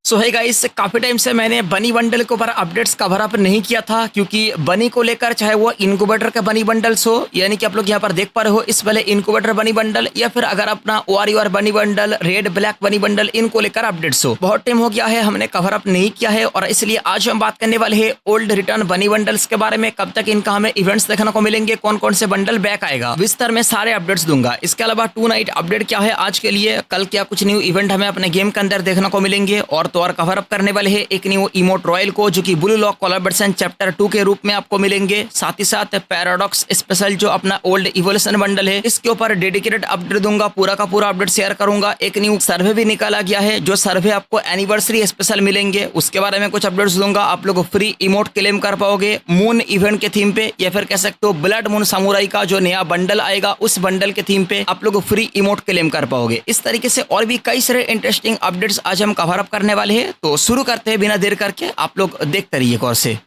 सो है गाइस, काफ़ी टाइम से मैंने बनी बंडल के ऊपर अपडेट्स कवर अप नहीं किया था क्योंकि बनी को लेकर चाहे वो इनक्यूबेटर का बनी बंडल्स हो, यानी कि आप लोग यहाँ पर देख पा रहे हो इस वाले इनक्यूबेटर बनी बंडल, या फिर अगर अपना ORUR बनी बंडल, रेड ब्लैक बनी बंडल, इनको लेकर अपडेट्स हो। बहुत टाइम हो गया है हमने कवर अप नहीं किया है और इसलिए आज हम बात करने वाले हैं ओल्ड रिटर्न बनी बंडल्स के बारे में। कब तक इनका हमें इवेंट्स देखने को मिलेंगे, कौन कौन से बंडल बैक आएगा, विस्तार में सारे अपडेट्स दूंगा। इसके अलावा 2 नाइट अपडेट क्या है आज के लिए, कल क्या कुछ न्यू इवेंट हमें अपने गेम के अंदर देखने को मिलेंगे, और तो और कवर अप करने वाले हैं एक न्यू इमोट रॉयल को जो कि ब्लू लॉक कोलैबोरेशन चैप्टर 2 के रूप में आपको मिलेंगे। साथ ही साथ पैराडॉक्स स्पेशल जो अपना ओल्ड इवोल्यूशन बंडल है, इसके ऊपर डेडिकेटेड अपडेट दूंगा, पूरा का पूरा अपडेट शेयर करूंगा। एक न्यू सर्वे भी निकाला गया है, जो सर्वे आपको एनिवर्सरी स्पेशल मिलेंगे, उसके बारे में कुछ अपडेट्स दूंगा। आप लोग फ्री इमोट क्लेम कर पाओगे मून इवेंट के थीम पे, या फिर कह सकते हो ब्लड मून सामुराई का जो नया बंडल आएगा उस बंडल के थीम पे आप लोग फ्री इमोट क्लेम कर पाओगे। इस तरीके से और भी कई सारे इंटरेस्टिंग अपडेट्स आज हम कवर अप करने वाले हैं। तो शुरू करते हैं बिना देर करके, आप लोग देखते रहिए गौर से।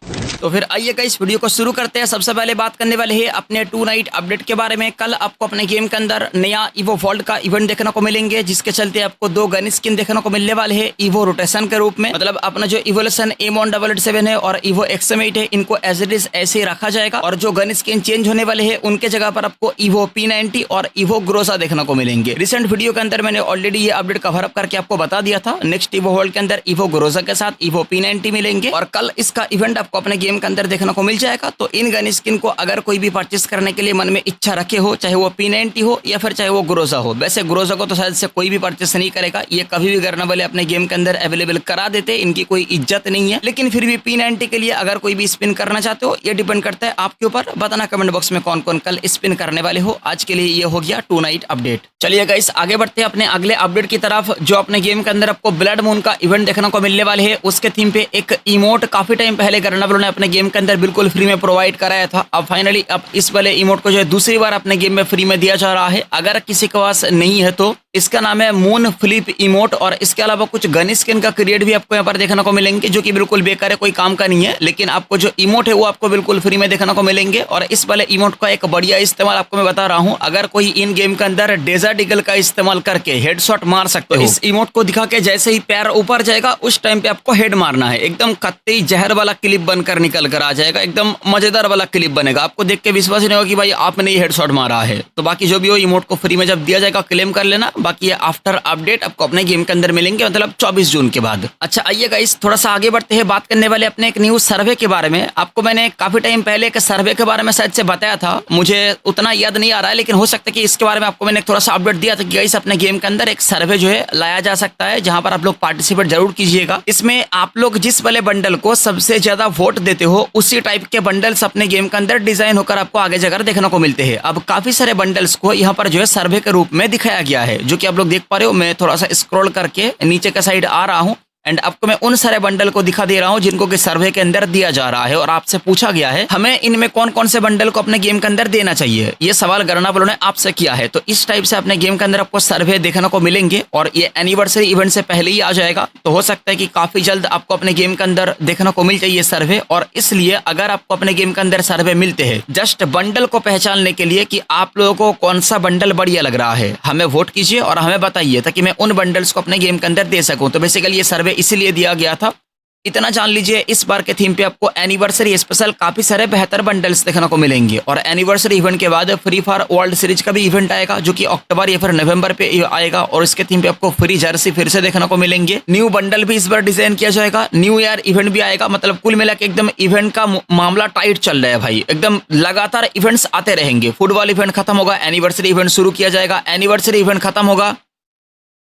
तो फिर आइएगा इस वीडियो को शुरू करते हैं। सबसे पहले बात करने वाले हैं अपने 2 नाइट अपडेट के बारे में। कल आपको अपने गेम के अंदर नया इवो वॉल्ट का इवेंट देखने को मिलेंगे, जिसके चलते आपको 2 गन स्किन देखने को मिलने वाले हैं इवो रोटेशन के रूप में। मतलब अपना जो इवोल्यूशन M188 है और इवो XM8 है, इनको एज इट इज ऐसे ही रखा जाएगा, और जो गन स्किन चेंज होने वाले हैं उनके जगह पर आपको इवो P90 और इवो ग्रोजा देखने को मिलेंगे। रिसेंट वीडियो के अंदर मैंने ऑलरेडी ये अपडेट कवर अप करके आपको बता दिया था। नेक्स्ट इवो वॉल्ट के अंदर इवो ग्रोजा के साथ इवो P90 मिलेंगे, और कल इसका इवेंट आपको अपने गेम के अंदर देखने को मिल जाएगा। तो इन गन स्किन को अगर कोई भी परचेस करने के लिए मन में इच्छा रखे हो, चाहे वो P90 हो या फिर चाहे वो ग्रोजा हो, वैसे ग्रोजा को तो शायद से कोई भी परचेस नहीं करेगा, ये कभी भी करने वाले अपने गेम के अंदर अवेलेबल करा देते, इनकी कोई इज्जत नहीं है। लेकिन फिर भी P90 के लिए अगर कोई भी स्पिन करना चाहते हो, ये डिपेंड करता है आपके ऊपर। बताना कमेंट बॉक्स में कौन कौन कल स्पिन करने वाले हो। आज के लिए ये हो गया 2 नाइट अपडेट। चलिए गाइस, आगे बढ़ते हैं अपने अगले अपडेट की तरफ। जो अपने गेम के अंदर आपको ब्लड मून का इवेंट देखने को मिलने वाले है, उसके थीम पे एक इमोट काफी टाइम पहले गर्नाबल ने अपने गेम के अंदर बिल्कुल फ्री में प्रोवाइड कराया था। अब फाइनली अब इस वाले इमोट को जो है दूसरी बार अपने गेम में फ्री में दिया जा रहा है। अगर किसी के पास नहीं है तो इसका नाम है मून फ्लिप इमोट, और इसके अलावा कुछ गन स्किन का क्रिएट भी आपको यहाँ पर देखने को मिलेंगे, जो कि बिल्कुल बेकार है, कोई काम का नहीं है। लेकिन आपको जो इमोट है वो आपको बिल्कुल फ्री में देखने को मिलेंगे। और इस वाले इमोट का एक बढ़िया इस्तेमाल आपको मैं बता रहा हूँ। अगर कोई इन गेम के अंदर डेजर्ट ईगल का इस्तेमाल करके हेडशॉट मार सकते हो, इस इमोट को दिखा के जैसे ही पैर ऊपर जाएगा उस टाइम पे आपको हेड मारना है। एकदम कत्ती जहर वाला क्लिप बनकर निकल कर आ जाएगा, एकदम मजेदार वाला क्लिप बनेगा। आपको देख के विश्वास ही नहीं होगा कि भाई आपने ये हेडशॉट मारा है। तो बाकी जो भी हो, इमोट को फ्री में जब दिया जाएगा क्लेम कर लेना। बाकी ये आफ्टर अपडेट आपको अपने गेम के अंदर मिलेंगे, मतलब 24 जून के बाद। अच्छा आइए गाइस, थोड़ा सा आगे बढ़ते हैं। बात करने वाले अपने एक न्यू सर्वे के बारे में। आपको मैंने काफी टाइम पहले एक सर्वे के बारे में शायद से बताया था, मुझे उतना याद नहीं आ रहा है, लेकिन हो सकता है कि इसके बारे में आपको मैंने थोड़ा सा अपडेट दिया था कि गाइस अपने गेम के अंदर एक सर्वे जो है लाया जा सकता है, जहां पर आप लोग पार्टिसिपेट जरूर कीजिएगा। इसमें आप लोग जिस वाले बंडल को सबसे ज्यादा वोट देते हो, उसी टाइप के बंडल्स अपने गेम के अंदर डिजाइन होकर आपको आगे जाकर देखने को मिलते हैं। अब काफी सारे बंडल्स को यहाँ पर जो है सर्वे के रूप में दिखाया गया है, जो कि आप लोग देख पा रहे हो। मैं थोड़ा सा स्क्रॉल करके नीचे का साइड आ रहा हूँ एंड आपको मैं उन सारे बंडल को दिखा दे रहा हूं जिनको कि सर्वे के अंदर दिया जा रहा है। और आपसे पूछा गया है हमें इनमें कौन कौन से बंडल को अपने गेम के अंदर देना चाहिए, ये सवाल गर्नाबल ने आपसे किया है। तो इस टाइप से अपने गेम के अंदर आपको सर्वे देखने को मिलेंगे, और ये एनिवर्सरी इवेंट से पहले ही आ जाएगा। तो हो सकता है कि काफी जल्द आपको अपने गेम के अंदर देखने को मिल जाए सर्वे। और इसलिए अगर आपको अपने गेम के अंदर सर्वे मिलते हैं जस्ट बंडल को पहचानने के लिए कि आप लोगों को कौन सा बंडल बढ़िया लग रहा है, हमें वोट कीजिए और हमें बताइए, ताकि मैं उन बंडल्स को अपने गेम के अंदर दे सकूं। तो बेसिकली ये सर्वे इसीलिए दिया गया था। इतना जान लीजिए, इस बार के थीम पे आपको एनिवर्सरी स्पेशल काफी सारे बेहतर बंडल्स देखने को मिलेंगे। और एनिवर्सरी इवेंट के बाद फ्री फायर वर्ल्ड सीरीज का भी इवेंट आएगा, जो कि अक्टूबर या फिर नवंबर पे आएगा, और इसके थीम पे आपको फ्री जर्सी फिर से देखने को मिलेंगे। न्यू बंडल भी इस बार डिजाइन किया जाएगा, न्यू ईयर इवेंट भी आएगा। मतलब कुल मिला के एकदम इवेंट का मामला टाइट चल रहा है भाई, एकदम लगातार इवेंट्स आते रहेंगे। फुटबॉल इवेंट खत्म होगा, एनिवर्सरी इवेंट शुरू किया जाएगा, एनिवर्सरी इवेंट खत्म होगा,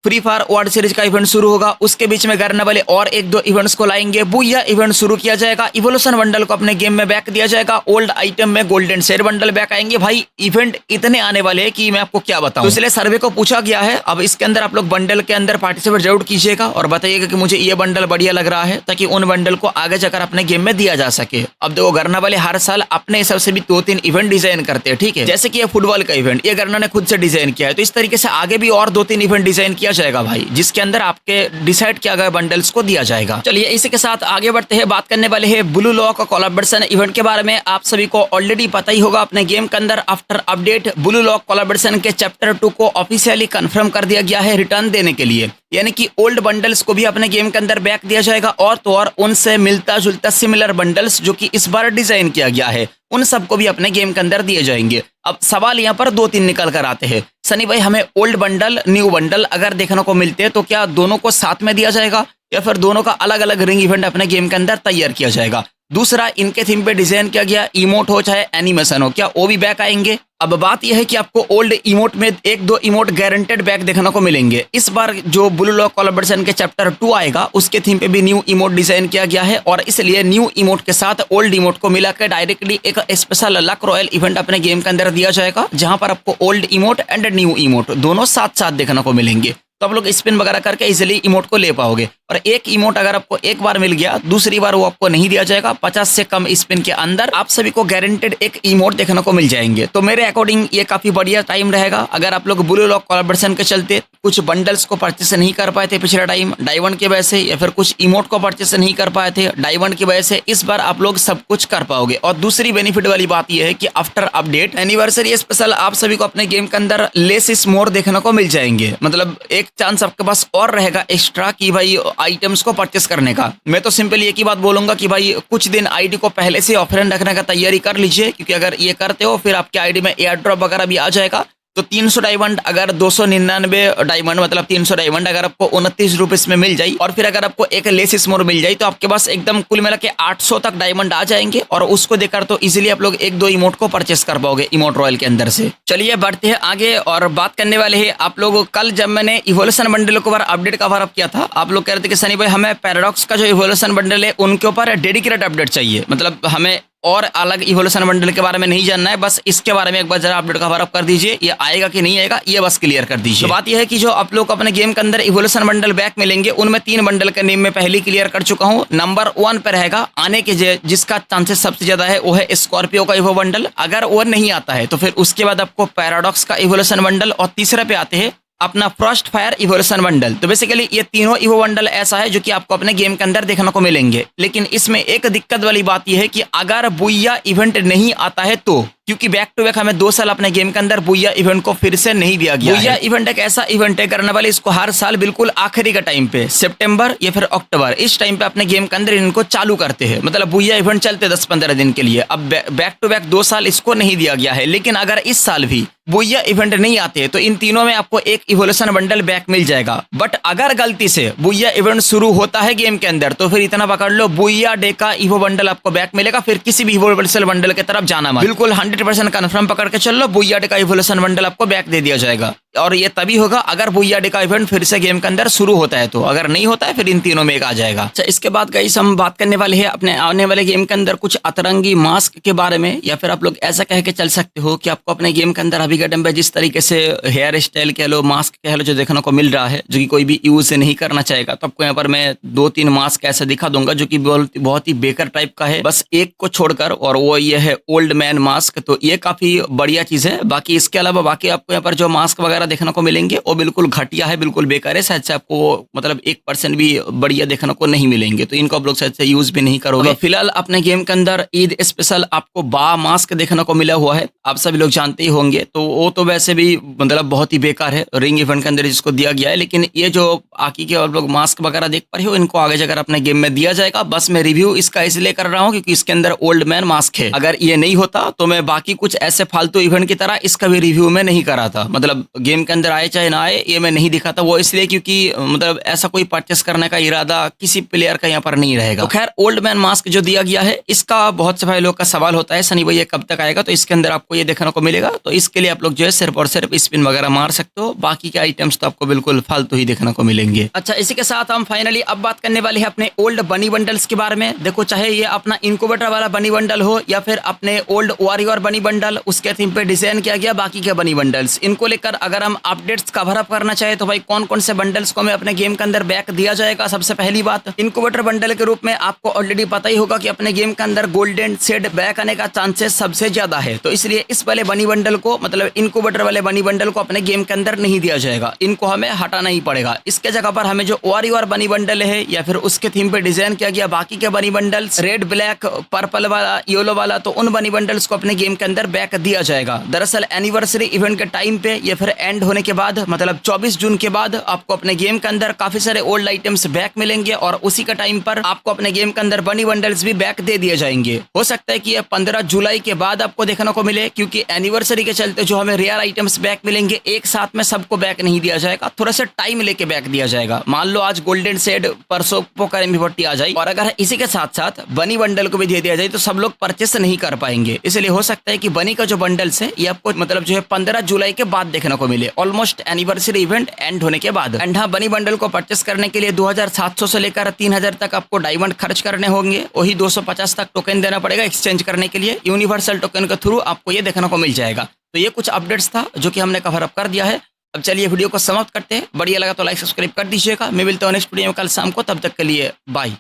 फ्री फायर वर्ल्ड सीरीज का इवेंट शुरू होगा, उसके बीच में करने वाले और 1-2 इवेंट्स को लाएंगे। बुया इवेंट शुरू किया जाएगा, इवोल्यूशन बंडल को अपने गेम में बैक दिया जाएगा, ओल्ड आइटम में गोल्डन शेयर बंडल बैक आएंगे। भाई इवेंट इतने आने वाले हैं कि मैं आपको क्या बताऊं। तो इसलिए सर्वे को पूछा गया है। अब इसके अंदर आप लोग बंडल के अंदर पार्टिसिपेट जरूर कीजिएगा और बताइएगा कि मुझे ये बंडल बढ़िया लग रहा है, ताकि उन बंडल को आगे जाकर अपने गेम में दिया जा सके। अब देखो, गरना वाले हर साल अपने हिसाब से भी 2-3 इवेंट डिजाइन करते हैं, ठीक है। जैसे कि ये फुटबॉल का इवेंट ये गरना ने खुद से डिजाइन किया है, तो इस तरीके से आगे भी और 2-3 इवेंट डिजाइन किया जाएगा भाई, जिसके अंदर आपके डिसाइड किया गया बंडल्स को दिया जाएगा। चलिए इसी के साथ आगे बढ़ते हैं, बात करने वाले हैं ब्लू लॉक कोलैबोरेशन इवेंट के बारे में। आप सभी को ऑलरेडी पता ही होगा, अपने गेम के अंदर after update blue lock collaboration के चैप्टर 2 को ऑफिशियली कंफर्म कर दिया गया है रिटर्न देने के लिए, यानी कि ओल्ड बंडल्स को भी अपने गेम के अंदर बैक दिया जाएगा और तो और उनसे मिलता जुलता सिमिलर बंडल्स जो कि इस बार डिजाइन किया गया है उन सबको भी अपने गेम के अंदर दिए जाएंगे। अब सवाल यहाँ पर 2-3 निकल कर आते हैं, सनी भाई हमें ओल्ड बंडल न्यू बंडल अगर देखने को मिलते हैं तो क्या दोनों को साथ में दिया जाएगा या फिर दोनों का अलग अलग रिंग इवेंट अपने गेम के अंदर तैयार किया जाएगा? दूसरा, इनके थीम पे डिजाइन किया गया इमोट हो चाहे एनिमेशन हो, क्या वो भी बैक आएंगे? अब बात यह है कि आपको ओल्ड इमोट में 1-2 इमोट गारंटेड बैक देखने को मिलेंगे। इस बार जो ब्लू लॉक कोलैबोरेशन के चैप्टर 2 आएगा उसके थीम पे भी न्यू इमोट डिजाइन किया गया है और इसलिए न्यू इमोट के साथ ओल्ड इमोट को मिलाकर डायरेक्टली एक स्पेशल लक रॉयल इवेंट अपने गेम के अंदर दिया जाएगा, जहां पर आपको old emote and new emote दोनों साथ साथ देखने को मिलेंगे। तो आप लोग स्पिन वगैरह करके इजिली इमोट को ले पाओगे। और एक इमोट अगर आपको एक बार मिल गया, दूसरी बार वो आपको नहीं दिया जाएगा। 50 से कम स्पिन के अंदर आप सभी को गारंटेड एक इमोट देखने को मिल जाएंगे। तो मेरे अकॉर्डिंग ये काफी बढ़िया टाइम रहेगा। अगर आप लोग ब्लू लॉक कोलैबोरेशन के चलते कुछ बंडल्स को परचेस नहीं कर पाए थे पिछले टाइम डायमंड की वजह से, या फिर कुछ इमोट को परचेस नहीं कर पाए थे डायमंड की वजह से, इस बार आप लोग सब कुछ कर पाओगे। और दूसरी बेनिफिट वाली बात यह है कि आफ्टर अपडेट एनिवर्सरी स्पेशल आप सभी को अपने गेम के अंदर लेस इज मोर देखने को मिल जाएंगे। मतलब एक चांस आपके पास और रहेगा एक्स्ट्रा कि भाई आइटम्स को परचेस करने का। मैं तो सिंपल एक ही बात बोलूंगा कि भाई कुछ दिन आईडी को पहले से ऑफलाइन रखने का तैयारी कर लीजिए, क्योंकि अगर ये करते हो फिर आपके आईडी में एयर ड्रॉप वगैरह भी आ जाएगा। तो 300 डायमंड अगर 299 डायमंड मतलब 300 डायमंड अगर आपको 29 रुपीस में मिल जाए और फिर अगर आपको एक लेस स्मोर मिल जाए तो आपके पास एकदम कुल मिला के 800 तक डायमंड आ जाएंगे और उसको देकर तो इजीली आप लोग 1-2 इमोट को परचेस कर पाओगे इमोट रॉयल के अंदर से। चलिए बढ़ते हैं आगे और बात करने वाले हैं आप लोग। कल जब मैंने इवोल्यूशन बंडल के ऊपर अपडेट कवर अप किया था, आप लोग कह रहे थे कि सनी भाई हमें पैराडॉक्स का जो इवोल्यूशन बंडल है उनके ऊपर डेडिकेटेड अपडेट चाहिए, मतलब हमें और अलग इवोल्यूशन बंडल के बारे में नहीं जानना है, बस इसके बारे में एक बार जरा अपडेट कवर अप कर दीजिए, ये आएगा कि नहीं आएगा ये बस क्लियर कर दीजिए। तो बात यह है कि जो आप लोग अपने गेम के अंदर इवोल्यूशन बंडल बैक मिलेंगे उनमें 3 बंडल के नेम में पहले क्लियर कर चुका हूं। नंबर 1 पर रहेगा आने के जिसका चांसेस सबसे ज्यादा है वो है स्कॉर्पियो का इवो बंडल। अगर वो नहीं आता है तो फिर उसके बाद आपको पैराडॉक्स का इवोल्यूशन बंडल और तीसरे पे आते हैं अपना फ्रॉस्ट फायर इवोल्यूशन बंडल। तो बेसिकली ये तीनों इवो बंडल ऐसा है जो कि आपको अपने गेम के अंदर देखने को मिलेंगे। लेकिन इसमें एक दिक्कत वाली बात यह है कि अगर बुया इवेंट नहीं आता है तो, क्योंकि बैक टू बैक हमें 2 साल अपने गेम के अंदर बुया इवेंट को फिर से नहीं दिया गया। बुया इवेंट एक ऐसा इवेंट है करने वाले, इसको हर साल बिल्कुल आखिरी का टाइम पे सितंबर या फिर अक्टूबर इस टाइम पे अपने गेम के अंदर इनको चालू करते हैं। मतलब बुया इवेंट चलते 10-15 दिन के लिए। अब बैक टू बैक 2 साल इसको नहीं दिया गया है। लेकिन अगर इस साल भी बुया इवेंट नहीं आते तो इन तीनों में आपको एक इवोल्यूशन बंडल बैक मिल जाएगा। बट अगर गलती से बुया इवेंट शुरू होता है गेम के अंदर तो फिर इतना पकड़ लो बुया डे का इवो बंडल आपको बैक मिलेगा। फिर किसी भी इवोल्यूशन बंडल की तरफ जाना मत, बिल्कुल 100% कन्फर्म पकड़ के चल लो, बुया डे का इवोल्यूशन बंडल आपको बैक दे दिया जाएगा। और ये तभी होगा अगर बुया डे का इवेंट फिर से गेम के अंदर शुरू होता है तो, अगर नहीं होता है फिर इन तीनों में एक आ जाएगा। अच्छा, इसके बाद गाइस हम बात करने वाले हैं अपने आने वाले गेम के अंदर कुछ अतरंगी मास्क के बारे में, या फिर आप लोग ऐसा कह के चल सकते हो कि आपको अपने गेम के अंदर अभी के टाइम पे जिस तरीके से हेयर स्टाइल कह लो, मास्क कह लो, जो देखने को मिल रहा है जो कि कोई भी यूज नहीं करना चाहेगा, तो आपको यहाँ पर मैं 2-3 मास्क ऐसे दिखा दूंगा जो कि बहुत ही बेकार टाइप का है, बस एक को छोड़कर, और वो ये है ओल्ड मैन मास्क। तो ये काफी बढ़िया चीज है। बाकी इसके अलावा बाकी आपको यहाँ पर जो मास्क वगैरह देखने को मिलेंगे वो बिल्कुल घटिया है, बिल्कुल बेकार है। शायद से आपको मतलब 1% भी बढ़िया देखने को नहीं मिलेंगे, तो इनको आप लोग शायद से यूज भी नहीं करोगे। फिलहाल अपने गेम के अंदर ईद स्पेशल आपको बा मास्क देखने को मिला हुआ है, आप सभी लोग जानते ही होंगे। तो वो तो वैसे भी मतलब बहुत ही बेकार है रिंग इवेंट के अंदर जिसको दिया गया है। लेकिन ये जो आकी के आप लोग मास्क वगैरह देख पा रहे हो, इनको आगे जाकर अपने गेम में दिया जाएगा। बस मैं रिव्यू इसका इसलिए कर रहा हूँ क्योंकि इसके अंदर ओल्ड मैन मास्क है। अगर ये नहीं होता तो मैं बाकी कुछ ऐसे फालतू इवेंट की तरह इसका भी रिव्यू में नहीं करा था। मतलब गेम के अंदर आए चाहे ना आए ये मैं नहीं दिखाता, वो इसलिए क्योंकि मतलब ऐसा कोई परचेस करने का इरादा किसी प्लेयर का यहाँ पर नहीं रहेगा। तो खैर ओल्ड मैन मास्क जो दिया गया है इसका बहुत से भाई लोग का सवाल होता है सनी भाई ये कब तक आएगा। तो इसके अंदर आपको ये देखने को मिलेगा, तो इसके लिए आप लोग जो है सिर्फ और सिर्फ स्पिन वगैरह मार सकते हो, बाकी के आइटम्स तो आपको बिल्कुल फालतू ही देखने को मिलेंगे। अच्छा, इसी के साथ हम फाइनली अब बात करने वाले हैं अपने ओल्ड बनी बंडल्स के बारे में। देखो, चाहे ये अपना इनक्यूबेटर वाला बनी बंडल हो या फिर अपने ओल्ड वॉरियर बनी बंडल, उसके थीम पे डिजाइन किया गया बाकी के बनी बंडल्स, इनको लेकर अगर हम अपडेट्स कवर अप करना चाहे तो भाई कौन कौन से बंडल्स को हमें अपने गेम के अंदर बैक दिया जाएगा। सबसे पहली बात, इनक्यूबेटर बंडल के रूप में आपको ऑलरेडी पता ही होगा कि अपने गेम के अंदर गोल्डन सेड बैक आने का चांसेस सबसे ज्यादा है, तो इसलिए इस वाले बनी बंडल को, मतलब इनक्यूबेटर वाले बनी बंडल को अपने गेम के अंदर नहीं दिया जाएगा, इनको हमें हटाना ही पड़ेगा। इसके जगह पर हमें जो और बनी बंडल है या फिर उसके थीम पे डिजाइन किया गया बाकी के बनी बंडल्स, रेड ब्लैक पर्पल वाला येलो वाला, तो उन बनी बंडल्स को अपने गेम के अंदर बैक दिया जाएगा। दरअसल एनिवर्सरी इवेंट के टाइम पे या फिर एंड होने के बाद, मतलब 24 जून के बाद आपको अपने गेम के अंदर काफी सारे ओल्ड आइटम्स बैक मिलेंगे और उसी का टाइम पर आपको अपने गेम के अंदर बनी बंडल्स भी बैक दे दिए जाएंगे। हो सकता है कि ये 15 जुलाई के बाद आपको देखने को मिले, क्योंकि एनिवर्सरी के चलते जो हमें रेयर आइटम्स बैक मिलेंगे एक साथ में सबको बैक नहीं दिया जाएगा, थोड़ा सा टाइम लेके बैक दिया जाएगा। मान लो आज गोल्डन सेड, परसों पोकर एमपी40 आ जाए और अगर इसी के साथ साथ बनी बंडल को भी दे दिया जाए तो सब लोग परचेस नहीं कर पाएंगे। इसलिए हो सकता है कि बनी का जो बंडल्स है ये आपको मतलब जो है 15 जुलाई के बाद देखने को मिले, ऑलमोस्ट एनिवर्सरी इवेंट एंड होने के बाद। एंड हाँ, बनी बंडल को परचेस करने के लिए 2700 से लेकर 3000 तक आपको डायमंड खर्च करने होंगे, वही 250 तक टोकन देना पड़ेगा एक्सचेंज करने के लिए। यूनिवर्सल टोकन के थ्रू आपको ये देखने को मिल जाएगा। तो ये कुछ अपडेट्स था जो कि हमने कवर अप कर दिया है। अब चलिए वीडियो को समाप्त करते हैं। बढ़िया लगा तो लाइक सब्सक्राइब कर दीजिएगा। मैं मिलता हूँ नेक्स्ट वीडियो में कल शाम को, तब तक के लिए बाय।